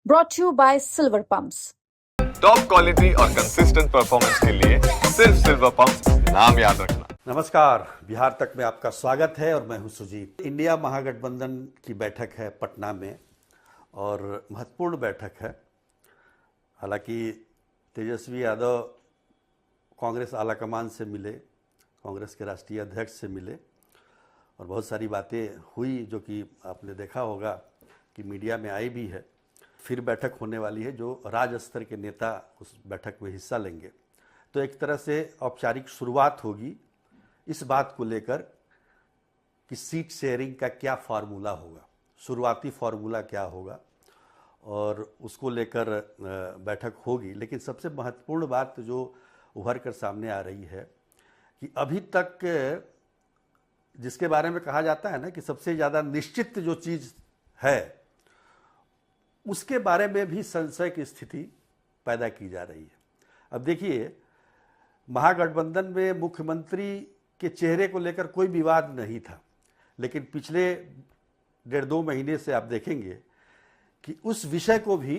brought to you by Silver Pumps. Top quality और consistent performance के लिए सिर्फ सिल्वर पंप नाम याद रखना। नमस्कार, बिहार तक में आपका स्वागत है और मैं हूं सुजीत। इंडिया महागठबंधन की बैठक है पटना में और महत्वपूर्ण बैठक है। हालांकि तेजस्वी यादव कांग्रेस आलाकमान से मिले, कांग्रेस के राष्ट्रीय अध्यक्ष से मिले और बहुत सारी बातें हुई जो कि आपने देखा होगा कि मीडिया में आई भी है। फिर बैठक होने वाली है जो राज्य स्तर के नेता उस बैठक में हिस्सा लेंगे। तो एक तरह से औपचारिक शुरुआत होगी इस बात को लेकर कि सीट शेयरिंग का क्या फार्मूला होगा, शुरुआती फार्मूला क्या होगा और उसको लेकर बैठक होगी। लेकिन सबसे महत्वपूर्ण बात जो उभर कर सामने आ रही है कि अभी तक जिसके बारे में कहा जाता है ना कि सबसे ज़्यादा निश्चित जो चीज़ है उसके बारे में भी संशय की स्थिति पैदा की जा रही है। अब देखिए, महागठबंधन में मुख्यमंत्री के चेहरे को लेकर कोई विवाद नहीं था, लेकिन पिछले 1.5-2 महीने से आप देखेंगे कि उस विषय को भी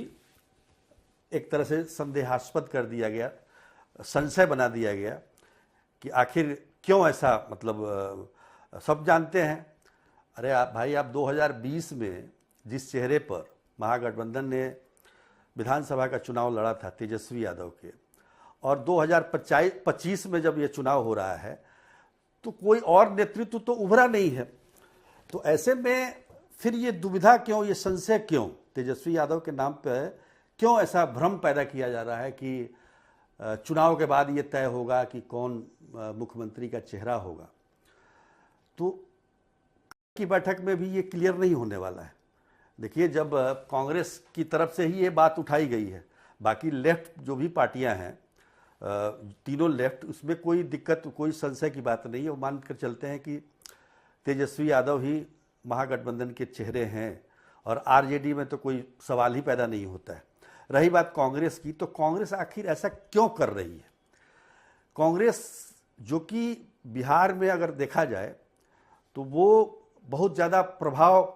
एक तरह से संदेहास्पद कर दिया गया, संशय बना दिया गया कि आखिर क्यों ऐसा। मतलब सब जानते हैं, अरे आप भाई, आप 2020 में जिस चेहरे पर महागठबंधन ने विधानसभा का चुनाव लड़ा था तेजस्वी यादव के, और 2025 में जब ये चुनाव हो रहा है तो कोई और नेतृत्व तो उभरा नहीं है। तो ऐसे में फिर ये दुविधा क्यों, ये संशय क्यों, तेजस्वी यादव के नाम पर क्यों ऐसा भ्रम पैदा किया जा रहा है कि चुनाव के बाद ये तय होगा कि कौन मुख्यमंत्री का चेहरा होगा। तो की बैठक में भी ये क्लियर नहीं होने वाला है। देखिए, जब कांग्रेस की तरफ से ही ये बात उठाई गई है, बाकी लेफ्ट जो भी पार्टियां हैं, तीनों लेफ्ट, उसमें कोई दिक्कत, कोई संशय की बात नहीं है। वो मान कर चलते हैं कि तेजस्वी यादव ही महागठबंधन के चेहरे हैं और आरजेडी में तो कोई सवाल ही पैदा नहीं होता है। रही बात कांग्रेस की, तो कांग्रेस आखिर ऐसा क्यों कर रही है? कांग्रेस जो कि बिहार में अगर देखा जाए तो वो बहुत ज़्यादा प्रभाव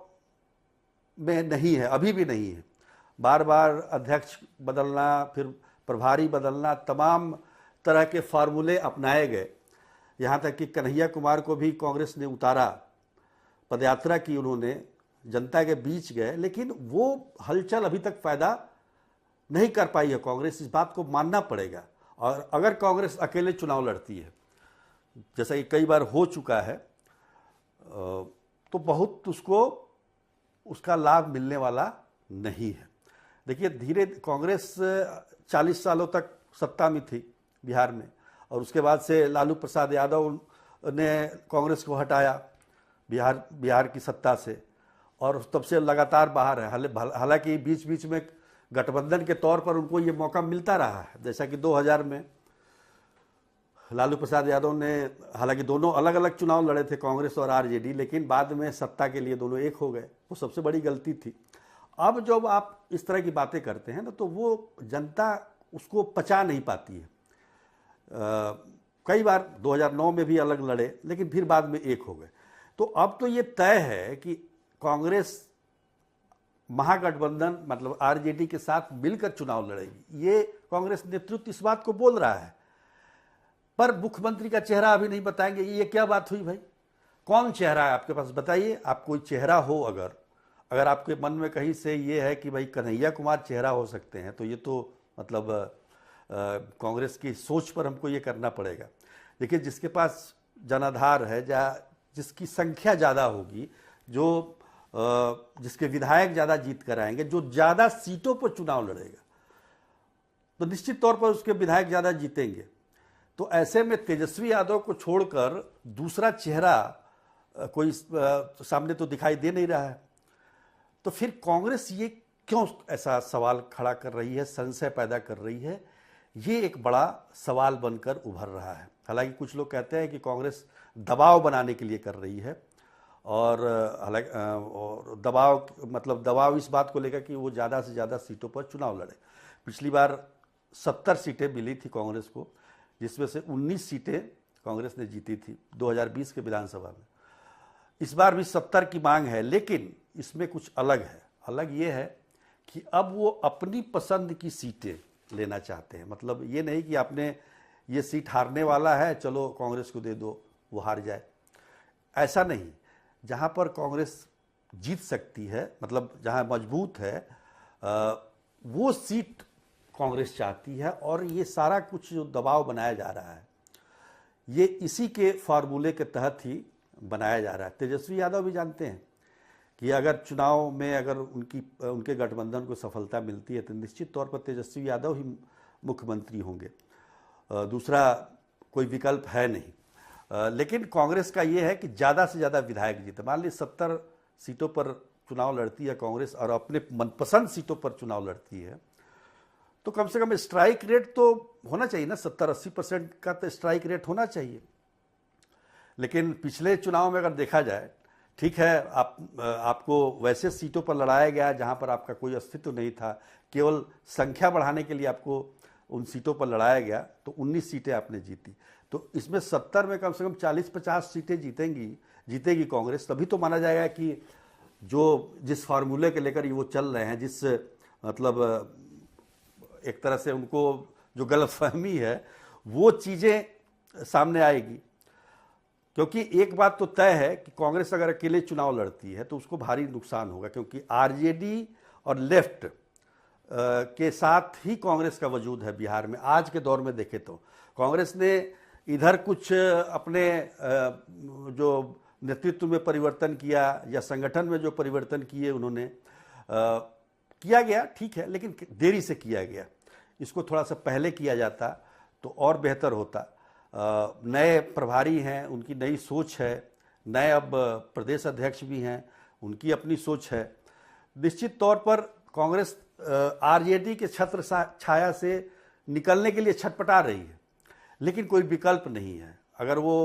में नहीं है, अभी भी नहीं है। बार बार अध्यक्ष बदलना, फिर प्रभारी बदलना, तमाम तरह के फार्मूले अपनाए गए। यहाँ तक कि कन्हैया कुमार को भी कांग्रेस ने उतारा, पदयात्रा की उन्होंने, जनता के बीच गए, लेकिन वो हलचल अभी तक पैदा नहीं कर पाई है कांग्रेस। इस बात को मानना पड़ेगा। और अगर कांग्रेस अकेले चुनाव लड़ती है, जैसा कि कई बार हो चुका है, तो बहुत उसका लाभ मिलने वाला नहीं है। देखिए, धीरे कांग्रेस 40 सालों तक सत्ता में थी बिहार में, और उसके बाद से लालू प्रसाद यादव ने कांग्रेस को हटाया बिहार की सत्ता से, और तब से लगातार बाहर है। हालांकि बीच बीच में गठबंधन के तौर पर उनको ये मौका मिलता रहा है। जैसा कि 2000 में लालू प्रसाद यादव ने, हालांकि दोनों अलग अलग चुनाव लड़े थे, कांग्रेस और आरजेडी, लेकिन बाद में सत्ता के लिए दोनों एक हो गए। वो सबसे बड़ी गलती थी। अब जब आप इस तरह की बातें करते हैं ना, तो वो जनता उसको पचा नहीं पाती है। कई बार 2009 में भी अलग लड़े, लेकिन फिर बाद में एक हो गए। तो अब तो ये तय है कि कांग्रेस महागठबंधन मतलब आरजेडी के साथ मिलकर चुनाव लड़ेगी। ये कांग्रेस नेतृत्व इस बात को बोल रहा है, पर मुख्यमंत्री का चेहरा अभी नहीं बताएंगे। ये क्या बात हुई भाई? कौन चेहरा है आपके पास, बताइए। आप कोई चेहरा हो, अगर आपके मन में कहीं से ये है कि भाई कन्हैया कुमार चेहरा हो सकते हैं, तो ये तो मतलब कांग्रेस की सोच पर हमको ये करना पड़ेगा। देखिए, जिसके पास जनाधार है, जिसकी संख्या ज़्यादा होगी, जिसके विधायक ज़्यादा जीत कर आएंगे, जो ज़्यादा सीटों पर चुनाव लड़ेगा, तो निश्चित तौर पर उसके विधायक ज़्यादा जीतेंगे। तो ऐसे में तेजस्वी यादव को छोड़कर दूसरा चेहरा कोई सामने तो दिखाई दे नहीं रहा है। तो फिर कांग्रेस ये क्यों ऐसा सवाल खड़ा कर रही है, संशय पैदा कर रही है? ये एक बड़ा सवाल बनकर उभर रहा है। हालांकि कुछ लोग कहते हैं कि कांग्रेस दबाव बनाने के लिए कर रही है, और हालांकि दबाव इस बात को लेकर कि वो ज़्यादा से ज़्यादा सीटों पर चुनाव लड़े। पिछली बार 70 सीटें मिली थी कांग्रेस को, जिसमें से 19 सीटें कांग्रेस ने जीती थी 2020 के विधानसभा में। इस बार भी 70 की मांग है, लेकिन इसमें कुछ अलग है। अलग ये है कि अब वो अपनी पसंद की सीटें लेना चाहते हैं। मतलब ये नहीं कि आपने ये सीट हारने वाला है, चलो कांग्रेस को दे दो, वो हार जाए, ऐसा नहीं। जहाँ पर कांग्रेस जीत सकती है, मतलब जहाँ मजबूत है, वो सीट कांग्रेस चाहती है। और ये सारा कुछ जो दबाव बनाया जा रहा है, ये इसी के फार्मूले के तहत ही बनाया जा रहा है। तेजस्वी यादव भी जानते हैं कि अगर चुनाव में अगर उनके गठबंधन को सफलता मिलती है तो निश्चित तौर पर तेजस्वी यादव ही मुख्यमंत्री होंगे, दूसरा कोई विकल्प है नहीं। लेकिन कांग्रेस का ये है कि ज़्यादा से ज़्यादा विधायक जीते। मान लीजिए 70 सीटों पर चुनाव लड़ती है कांग्रेस और अपने मनपसंद सीटों पर चुनाव लड़ती है, तो कम से कम स्ट्राइक रेट तो होना चाहिए ना, 70-80% का तो स्ट्राइक रेट होना चाहिए। लेकिन पिछले चुनाव में अगर देखा जाए, ठीक है, आपको वैसे सीटों पर लड़ाया गया जहां पर आपका कोई अस्तित्व नहीं था, केवल संख्या बढ़ाने के लिए आपको उन सीटों पर लड़ाया गया, तो 19 सीटें आपने जीती। तो इसमें 70 में कम से कम 40-50 सीटें जीतेगी कांग्रेस। तभी तो माना जाएगा कि जिस फार्मूले के लेकर वो चल रहे हैं, जिस मतलब एक तरह से उनको जो गलतफहमी है वो चीज़ें सामने आएगी। क्योंकि एक बात तो तय है कि कांग्रेस अगर अकेले चुनाव लड़ती है तो उसको भारी नुकसान होगा, क्योंकि आरजेडी और लेफ्ट के साथ ही कांग्रेस का वजूद है बिहार में। आज के दौर में देखें तो कांग्रेस ने इधर कुछ अपने जो नेतृत्व में परिवर्तन किया या संगठन में जो परिवर्तन किए उन्होंने किया गया, ठीक है, लेकिन देरी से किया गया। इसको थोड़ा सा पहले किया जाता तो और बेहतर होता। नए प्रभारी हैं, उनकी नई सोच है, नए अब प्रदेश अध्यक्ष भी हैं, उनकी अपनी सोच है। निश्चित तौर पर कांग्रेस आरजेडी के छत्र छाया से निकलने के लिए छटपटा रही है, लेकिन कोई विकल्प नहीं है। अगर वो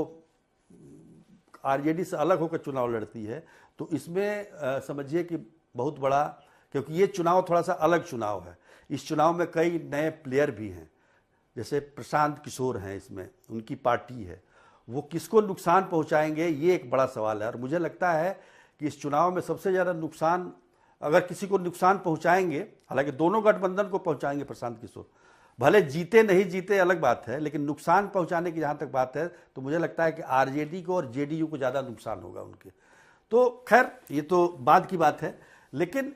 आरजेडी से अलग होकर चुनाव लड़ती है तो इसमें समझिए कि बहुत बड़ा, क्योंकि ये चुनाव थोड़ा सा अलग चुनाव है। इस चुनाव में कई नए प्लेयर भी हैं, जैसे प्रशांत किशोर हैं, इसमें उनकी पार्टी है, वो किसको नुकसान पहुंचाएंगे ये एक बड़ा सवाल है। और मुझे लगता है कि इस चुनाव में सबसे ज़्यादा नुकसान, अगर किसी को नुकसान पहुंचाएंगे, हालांकि दोनों गठबंधन को पहुंचाएंगे प्रशांत किशोर, भले जीते नहीं जीते अलग बात है, लेकिन नुकसान पहुंचाने की जहाँ तक बात है तो मुझे लगता है कि आरजेडी को और जेडीयू को ज़्यादा नुकसान होगा उनके। तो खैर ये तो बाद की बात है, लेकिन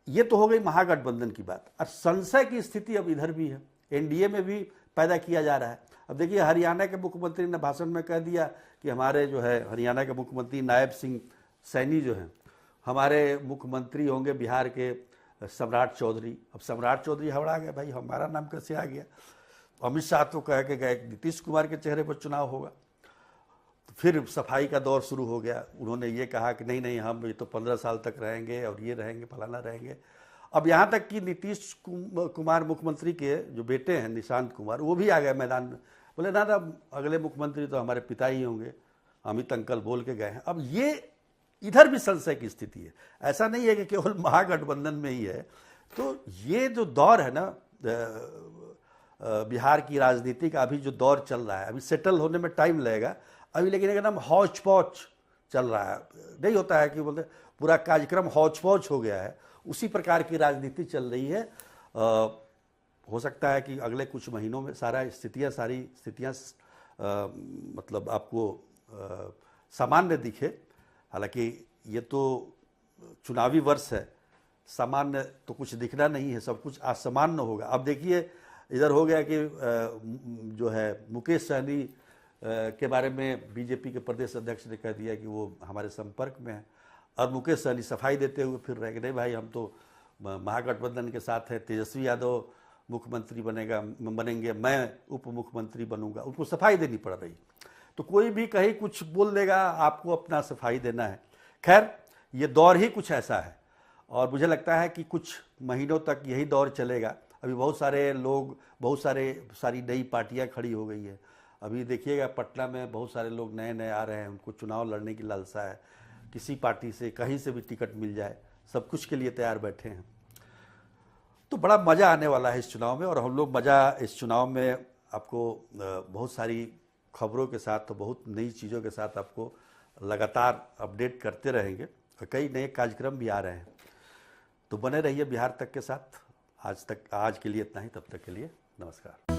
ये तो हो गई महागठबंधन की बात। और संशय की स्थिति अब इधर भी है, एनडीए में भी पैदा किया जा रहा है। अब देखिए, हरियाणा के मुख्यमंत्री ने भाषण में कह दिया कि हमारे जो है हरियाणा के मुख्यमंत्री नायब सिंह सैनी जो हैं हमारे मुख्यमंत्री होंगे बिहार के सम्राट चौधरी। अब सम्राट चौधरी हवड़ा गए, भाई हमारा नाम कैसे आ गया। अमित शाह तो कह के गए नीतीश कुमार के चेहरे पर चुनाव होगा। फिर सफाई का दौर शुरू हो गया, उन्होंने ये कहा कि नहीं नहीं, हम ये तो 15 साल तक रहेंगे और ये रहेंगे, फलाना रहेंगे। अब यहाँ तक कि नीतीश कुमार मुख्यमंत्री के जो बेटे हैं निशांत कुमार, वो भी आ गए मैदान में, बोले ना अगले मुख्यमंत्री तो हमारे पिता ही होंगे, अमित अंकल बोल के गए हैं। अब ये इधर भी संशय की स्थिति है, ऐसा नहीं है कि केवल महागठबंधन में ही है। तो ये जो दौर है ना बिहार की राजनीति का, अभी जो दौर चल रहा है, अभी सेटल होने में टाइम लगेगा अभी, लेकिन एकदम हौच पौच चल रहा है। नहीं होता है कि बोलते पूरा कार्यक्रम हौच पौच हो गया है, उसी प्रकार की राजनीति चल रही है। हो सकता है कि अगले कुछ महीनों में सारी स्थितियाँ मतलब आपको सामान्य दिखे। हालांकि ये तो चुनावी वर्ष है, सामान्य तो कुछ दिखना नहीं है, सब कुछ असामान्य होगा। अब देखिए इधर हो गया कि जो है मुकेश सहनी के बारे में बीजेपी के प्रदेश अध्यक्ष ने कह दिया कि वो हमारे संपर्क में है, और मुकेश सहनी सफाई देते हुए फिर रहे कि नहीं भाई, हम तो महागठबंधन के साथ है, तेजस्वी यादव मुख्यमंत्री बनेंगे, मैं उप मुख्यमंत्री बनूंगा। उनको सफाई देनी पड़ रही। तो कोई भी कहीं कुछ बोल देगा, आपको अपना सफाई देना है। खैर ये दौर ही कुछ ऐसा है, और मुझे लगता है कि कुछ महीनों तक यही दौर चलेगा। अभी बहुत सारे लोग, सारी नई पार्टियां खड़ी हो गई है। अभी देखिएगा पटना में बहुत सारे लोग नए नए आ रहे हैं, उनको चुनाव लड़ने की लालसा है, किसी पार्टी से कहीं से भी टिकट मिल जाए, सब कुछ के लिए तैयार बैठे हैं। तो बड़ा मज़ा आने वाला है इस चुनाव में, और हम लोग मज़ा इस चुनाव में आपको बहुत सारी खबरों के साथ, तो बहुत नई चीज़ों के साथ आपको लगातार अपडेट करते रहेंगे, और कई नए कार्यक्रम भी आ रहे हैं। तो बने रहिए बिहार तक के साथ। आज के लिए इतना ही, तब तक के लिए नमस्कार।